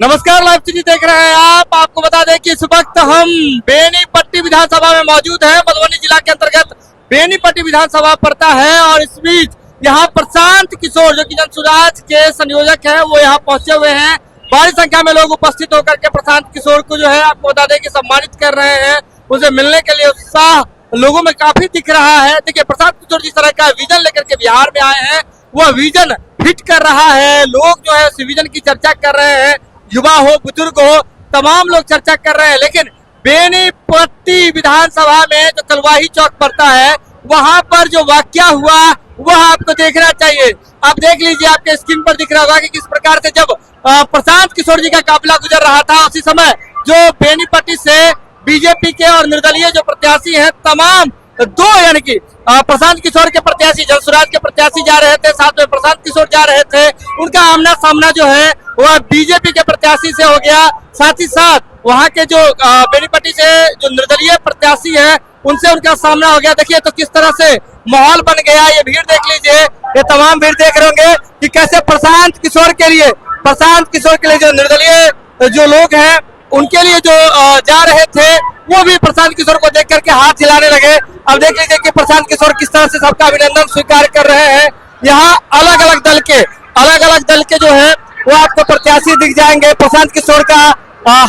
नमस्कार, live city देख रहे हैं आप। आपको बता दें कि इस वक्त हम बेनीपट्टी विधानसभा में मौजूद हैं। मधुबनी जिला के अंतर्गत बेनीपट्टी विधानसभा पड़ता है और इस बीच यहाँ प्रशांत किशोर जो कि जनसुराज के संयोजक हैं वो यहाँ पहुंचे हुए हैं। बड़ी संख्या में लोग उपस्थित होकर के प्रशांत किशोर को जो है आपको बता दें कि सम्मानित कर रहे हैं। उसे मिलने के लिए उत्साह लोगों में काफी दिख रहा है। देखिए, प्रशांत किशोर जिस तरह का विजन लेकर के बिहार में आए हैं वह विजन फिट कर रहा है। लोग जो है उस विजन की चर्चा कर रहे हैं, युवा हो बुजुर्ग हो तमाम लोग चर्चा कर रहे हैं। लेकिन बेनीपट्टी विधानसभा में जो कलवाही चौक पड़ता है वहां पर जो वाकया हुआ वह आपको देखना चाहिए। आप देख लीजिए, आपके स्क्रीन पर दिख रहा होगा कि किस प्रकार से जब प्रशांत किशोर जी का काफिला गुजर रहा था उसी समय जो बेनीपट्टी से बीजेपी के और निर्दलीय जो प्रत्याशी हैं तमाम दो यानी कि प्रशांत किशोर के प्रत्याशी जनसुराज के प्रत्याशी जा रहे थे, साथ में प्रशांत किशोर जा रहे थे। उनका आमना सामना जो है वह बीजेपी के प्रत्याशी से हो गया। साथ ही साथ वहां के जो बेनीपट्टी से जो निर्दलीय प्रत्याशी है उनसे उनका सामना हो गया। देखिए तो किस तरह से माहौल बन गया। ये भीड़ देख लीजिए, ये तमाम भीड़ देख रहे होंगे कि कैसे प्रशांत किशोर के लिए जो निर्दलीय जो लोग हैं उनके लिए जो जा रहे थे वो भी प्रशांत किशोर को देख करके हाथ हिलाने लगे। अब देख लीजिए कि प्रशांत किशोर किस तरह से सबका अभिनंदन स्वीकार कर रहे हैं। यहाँ अलग अलग दल के जो है वो आपको प्रत्याशी दिख जाएंगे। प्रशांत किशोर का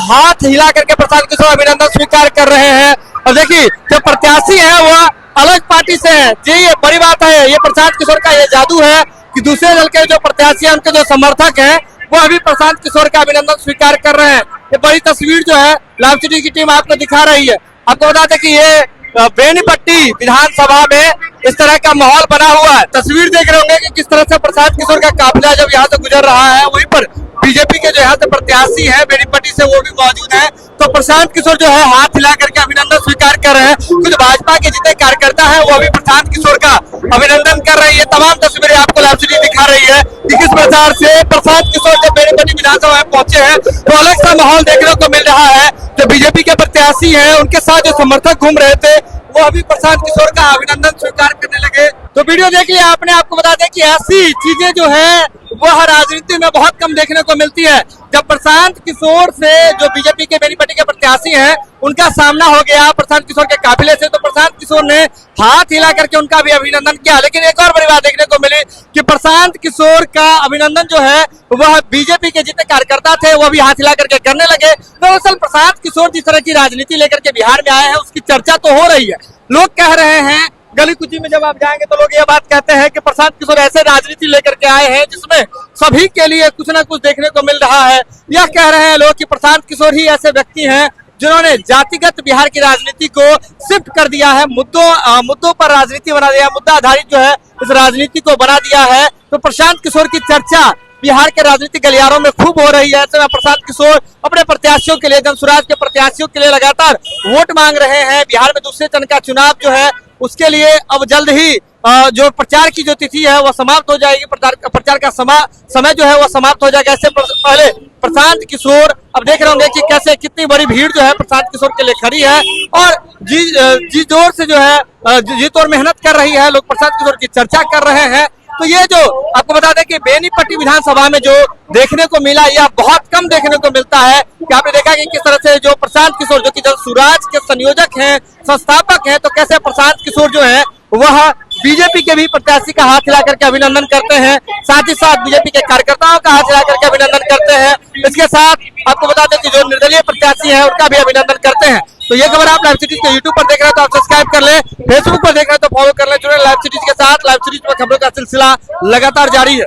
हाथ हिला करके प्रशांत किशोर अभिनंदन स्वीकार कर रहे हैं। और देखिए जो प्रत्याशी है वह अलग पार्टी से है जी, ये बड़ी बात है। ये प्रशांत किशोर का ये जादू है कि दूसरे दल के जो प्रत्याशी है उनके जो समर्थक है वो अभी प्रशांत किशोर का अभिनंदन स्वीकार कर रहे हैं। ये बड़ी तस्वीर जो है लाइव सिटी की टीम आपको दिखा रही है। आपको बता दें कि ये बेनीपट्टी विधानसभा में इस तरह का माहौल बना हुआ है। तस्वीर देख रहे होंगे कि किस तरह से प्रशांत किशोर का काफिला जब यहाँ से गुजर रहा है वहीं पर बीजेपी के जो यहाँ से प्रत्याशी है बेनीपट्टी से वो भी मौजूद है। तो प्रशांत किशोर जो है हाथ हिला करके अभिनंदन स्वीकार कर रहे हैं। कुछ भाजपा के जितने कार्यकर्ता है वो अभी प्रशांत किशोर का अभिनंदन कर रही है। तमाम तस्वीरें आपको लाइव सिटी दिखा रही है कि किस प्रकार से प्रशांत किशोर जब बेनीपट्टी विधानसभा में पहुंचे हैं तो अलग सा माहौल देखने को मिल रहा है। जो बीजेपी के प्रत्याशी है उनके साथ जो समर्थक घूम रहे थे वो अभी प्रशांत किशोर का अभिनंदन स्वीकार करने लगे। तो वीडियो देख लिया आपने। आपको बता दें कि ऐसी चीजें जो है वह राजनीति में बहुत कम देखने को मिलती है। जब प्रशांत किशोर से जो बीजेपी के बेनीपट्टी के प्रत्याशी हैं उनका सामना हो गया प्रशांत किशोर के काफिले से, तो प्रशांत किशोर ने हाथ हिला करके उनका भी अभिनंदन किया। लेकिन एक और बड़ी बात देखने को मिली कि प्रशांत किशोर का अभिनंदन जो है वह बीजेपी के जितने कार्यकर्ता थे वो भी हाथ हिला करके करने लगे। दरअसल प्रशांत किशोर जिस तरह की राजनीति लेकर के बिहार में आए हैं उसकी चर्चा तो हो रही है। लोग कह रहे हैं, गली कुची में जब आप जाएंगे तो लोग ये बात कहते हैं कि प्रशांत किशोर ऐसे राजनीति लेकर के आए हैं जिसमें सभी के लिए कुछ ना कुछ देखने को मिल रहा है। यह कह रहे हैं लोग कि प्रशांत किशोर ही ऐसे व्यक्ति हैं जिन्होंने जातिगत बिहार की राजनीति को शिफ्ट कर दिया है, मुद्दों पर राजनीति बना दिया, मुद्दा आधारित जो है इस राजनीति को बना दिया है। तो प्रशांत किशोर की चर्चा बिहार के राजनीतिक गलियारों में खूब हो रही है। ऐसे में प्रशांत किशोर अपने प्रत्याशियों के लिए, जनसुराज के प्रत्याशियों के लिए लगातार वोट मांग रहे हैं। बिहार में दूसरे चरण का चुनाव जो है उसके लिए अब जल्द ही जो प्रचार की जो तिथि है वह समाप्त हो जाएगी। प्रचार का समय जो है वह समाप्त हो जाएगा। ऐसे पहले प्रशांत किशोर अब देख रहे होंगे कि कैसे कितनी बड़ी भीड़ जो है प्रशांत किशोर के लिए खड़ी है और जी जोर से जो है जी तोड़ मेहनत कर रही है। लोग प्रशांत किशोर की चर्चा कर रहे हैं। तो ये जो आपको बता दें कि बेनीपट्टी विधानसभा में जो देखने को मिला यह बहुत कम देखने को मिलता है। कि आपने देखा कि किस तरह से जो प्रशांत किशोर जो कि जनसुराज के संयोजक हैं, संस्थापक हैं, तो कैसे प्रशांत किशोर जो है वह बीजेपी के भी प्रत्याशी का हाथ हिला करके अभिनंदन करते हैं। साथ ही साथ बीजेपी के कार्यकर्ताओं का हाथ हिला करके अभिनंदन करते हैं। इसके साथ आपको बता दें कि जो निर्दलीय प्रत्याशी है उनका भी अभिनंदन करते हैं। तो ये खबर आप लाइव सिटीज के यूट्यूब पर देख रहे हैं तो आप सब्सक्राइब कर ले, फेसबुक पर देख रहे हैं तो फॉलो कर ले। जुड़े लाइव सिटीज के साथ। लाइव सिटीज पर खबरों का सिलसिला लगातार जारी है।